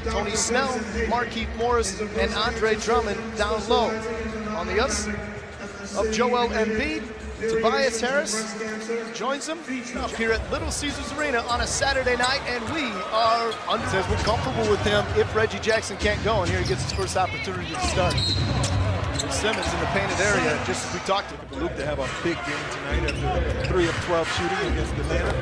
Tony Snell, Markieff Morris, and Andre Drummond down low. On the other side of Joel Embiid, Tobias Harris joins them up here at Little Caesars Arena on a Saturday night, and we are says we're comfortable with him if Reggie Jackson can't go, and here he gets his first opportunity to start. Simmons in the painted area, just as we talked to Luke to have a big game tonight after 3 of 12 shooting against Atlanta.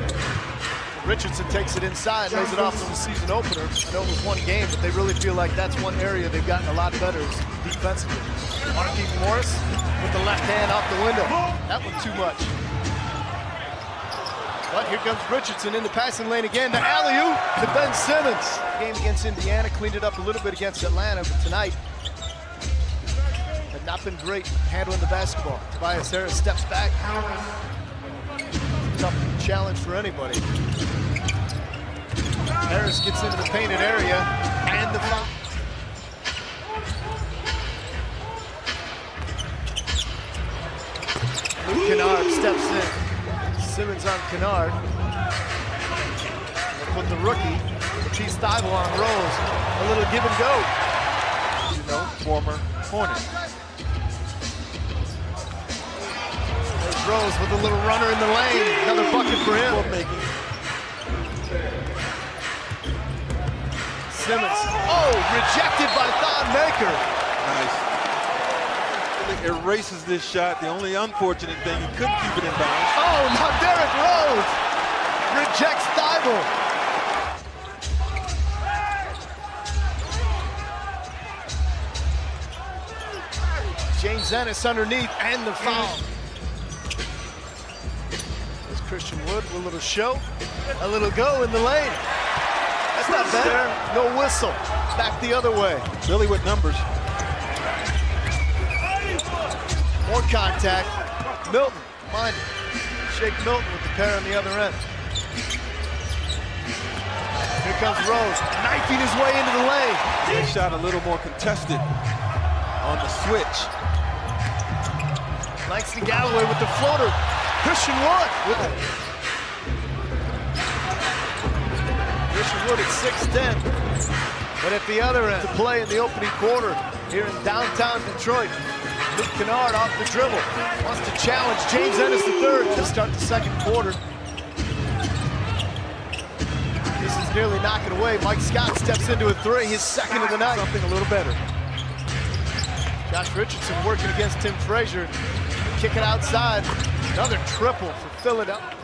Richardson takes it inside, lays it off from the season opener. I know it was one game, but they really feel like that's one area they've gotten a lot better defensively. Markieff Morris with the left hand off the window. That one too much. But here comes Richardson in the passing lane again. The alley-oop to Ben Simmons. Game against Indiana, cleaned it up a little bit against Atlanta, but tonight had not been great handling the basketball. Tobias Harris steps back. Tough challenge for anybody. Harris gets into the painted area, and the foul. Luke Kennard steps in. Simmons on Kennard. They'll put the rookie, Matisse Thybulle, on Rose. A little give and go. You know, former Hornet. There's Rose with a little runner in the lane. Another bucket for him. Simmons. Oh, rejected by Thon Maker. Nice. It erases this shot. The only unfortunate thing, he couldn't keep it in bounds. Oh, now Derrick Rose rejects Thybulle. James Ennis underneath, and the foul. There's Christian Wood with a little show, a little go in the lane. That's not bad. No whistle. Back the other way. Billy with numbers. More contact. Milton, mind it. Shake Milton with the pair on the other end. Here comes Rose, knifing his way into the lane. He shot a little more contested on the switch. Langston Galloway with the floater. Christian Wood with it. Christian Wood at 6'10". But at the other end, to play in the opening quarter here in downtown Detroit. Luke Kennard off the dribble. Wants to challenge James Ennis III to start the second quarter. This is nearly knocking away. Mike Scott steps into a three, his second of the night. Something a little better. Josh Richardson working against Tim Frazier. Kick it outside. Another triple for Philadelphia.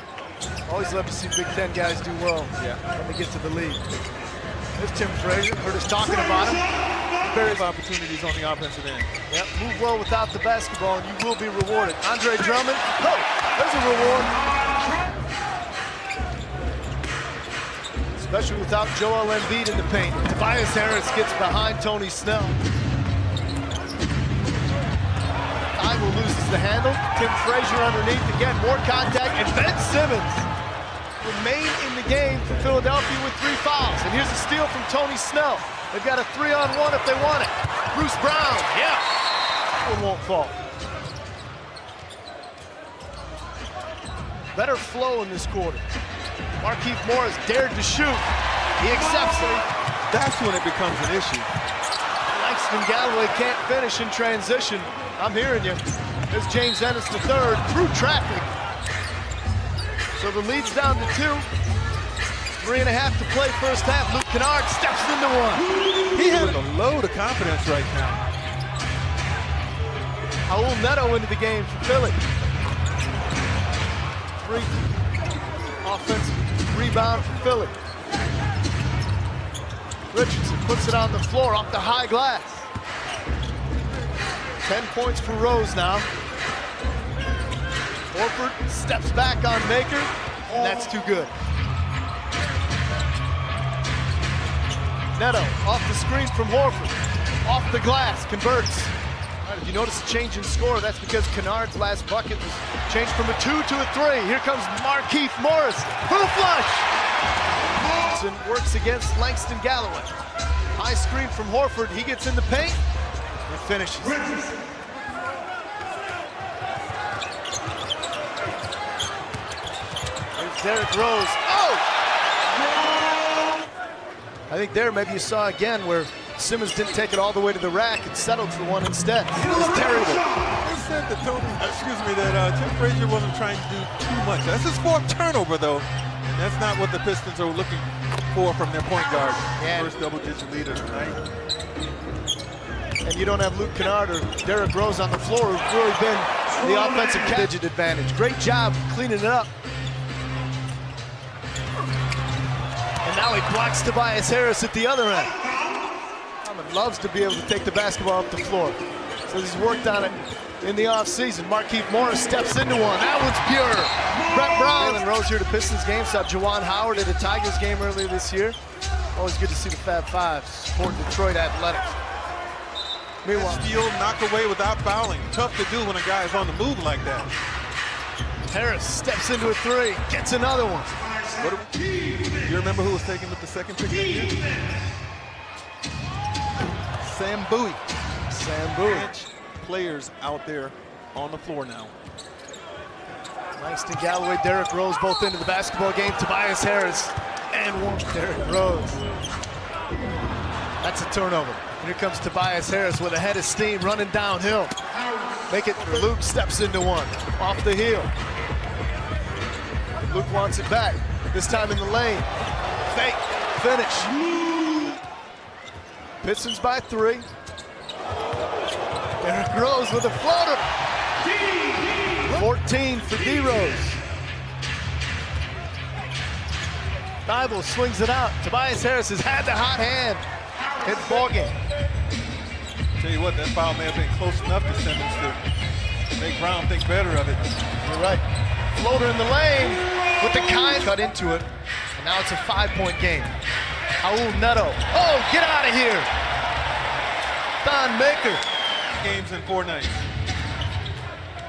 Always love to see Big Ten guys do well when they get to the league. There's Tim Frazier. Heard us talking about him. Various opportunities on the offensive end. Yep, move well without the basketball and you will be rewarded. Andre Drummond, oh, there's a reward. Especially without Joel Embiid in the paint. Tobias Harris gets behind Tony Snell. Thybulle loses the handle. Tim Frazier underneath again, more contact, and Ben Simmons remain in the game for Philadelphia with 3 fouls. And here's a steal from Tony Snell. They've got a 3-on-1 if they want it. Bruce Brown, yeah. One won't fall. Better flow in this quarter. Markieff Morris dared to shoot. He accepts it. That's when it becomes an issue. Langston Galloway can't finish in transition. I'm hearing you. There's James Ennis III through traffic. So the lead's down to 2. 3.5 to play first half. Luke Kennard steps into one. He has a load of confidence right now. Raul Neto into the game for Philly. 3 offensive rebound for Philly. Richardson puts it on the floor off the high glass. 10 points for Rose now. Horford steps back on Maker, and that's too good. Neto off the screen from Horford. Off the glass, converts. All right, if you notice a change in score, that's because Kennard's last bucket was changed from a 2 to a 3. Here comes Markieff Morris for the flush. Johnson works against Langston Galloway. High screen from Horford. He gets in the paint and finishes. There's Derrick Rose. Oh! I think there maybe you saw again where Simmons didn't take it all the way to the rack and settled for one instead. It was terrible. They said that Tim Frazier wasn't trying to do too much. That's his fourth turnover, though. And that's not what the Pistons are looking for from their point guard. Yeah. First double-digit leader tonight. And you don't have Luke Kennard or Derrick Rose on the floor, who've really been the offensive digit advantage. Great job cleaning it up. And now he blocks Tobias Harris at the other end. Drummond loves to be able to take the basketball up the floor. So he's worked on it in the offseason. Markieff Morris steps into one. That one's pure. Brett Brown and Rose here to Pistons game. Saw Juwan Howard at a Tigers game earlier this year. Always good to see the Fab Five supporting Detroit athletics. Meanwhile, steal, knock away without fouling. Tough to do when a guy is on the move like that. Harris steps into a three, gets another one. You remember who was taken with the second pick that year? Sam Bowie. Sam Bowie. Players out there on the floor now. Langston Galloway, Derrick Rose both into the basketball game. Tobias Harris and one. Derrick Rose. That's a turnover. Here comes Tobias Harris with a head of steam running downhill. Make it, Luke steps into one, off the heel. Luke wants it back, this time in the lane. Fake, finish. Pistons by 3. Derrick Rose with a floater. 14 for D. Rose. Thibault swings it out. Tobias Harris has had the hot hand in the ball game. Tell you what, that foul may have been close enough to Simmons to make Brown think better of it. You're right. Floater in the lane with the kind cut into it. And now it's a 5-point game. Raul Neto. Oh, get out of here. Don Maker. Games in 4 nights.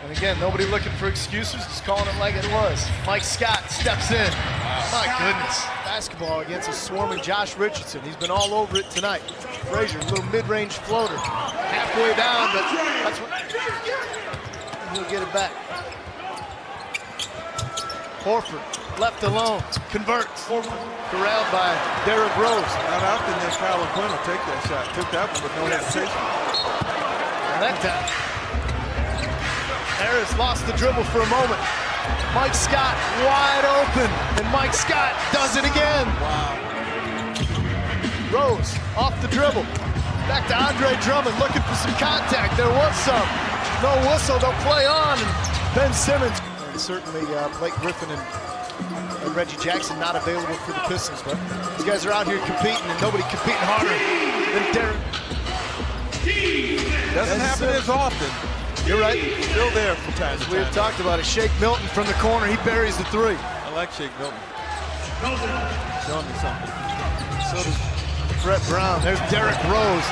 And again, nobody looking for excuses, just calling it like it was. Mike Scott steps in. My goodness. Basketball against a swarming Josh Richardson. He's been all over it tonight. Frazier, a little mid-range floater. Halfway down, but that's what he'll get it back. Horford, left alone, converts. Corralled by Derrick Rose. Not often that Kyle Quinn will take that shot. Took that one with no hesitation. And that time, Harris lost the dribble for a moment. Mike Scott wide open, and Mike Scott does it again. Wow. Rose off the dribble. Back to Andre Drummond looking for some contact. There was some. No whistle, they'll play on. And Ben Simmons. And certainly Blake Griffin and Reggie Jackson not available for the Pistons, but these guys are out here competing, and nobody competing harder than Derrick. Doesn't happen as often. You're right. Still there from time to time. We had talked about it. Shake Milton from the corner. He buries the 3. I like Shake Milton. Showing me something. So does Brett Brown. There's Derrick Rose.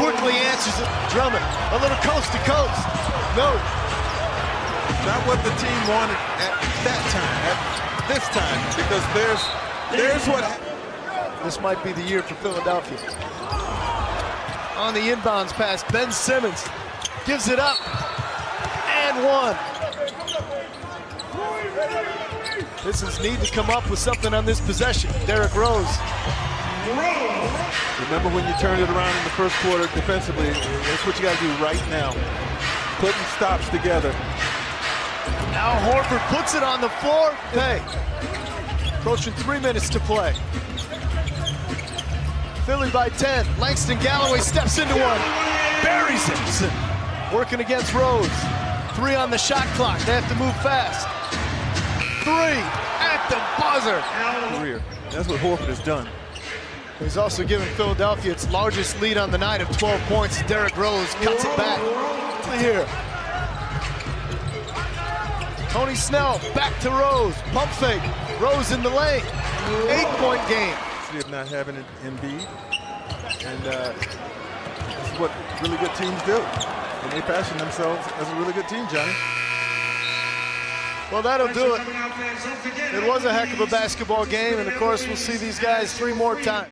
Quickly answers it. Drummond. A little coast to coast. No. Not what the team wanted at that time, at this time, because there's what. This might be the year for Philadelphia. On the inbounds pass, Ben Simmons gives it up. And 1. Pistons need to come up with something on this possession. Derrick Rose. Remember when you turned it around in the first quarter defensively, that's what you got to do right now. Putting stops together. Now Horford puts it on the floor. Hey, approaching 3 minutes to play. Philly by 10. Langston Galloway steps into one. Buries it. Working against Rose. 3 on the shot clock. They have to move fast. 3 at the buzzer. Career. That's what Horford has done. He's also given Philadelphia its largest lead on the night of 12 points. Derrick Rose cuts it back to here. Tony Snell back to Rose. Pump fake. Rose in the lane. 8-point game. Of not having an Embiid, and this is what really good teams do. And they fashion themselves as a really good team, Johnny. Well, that'll do it. It was a heck of a basketball game, and of course, we'll see these guys 3 more times.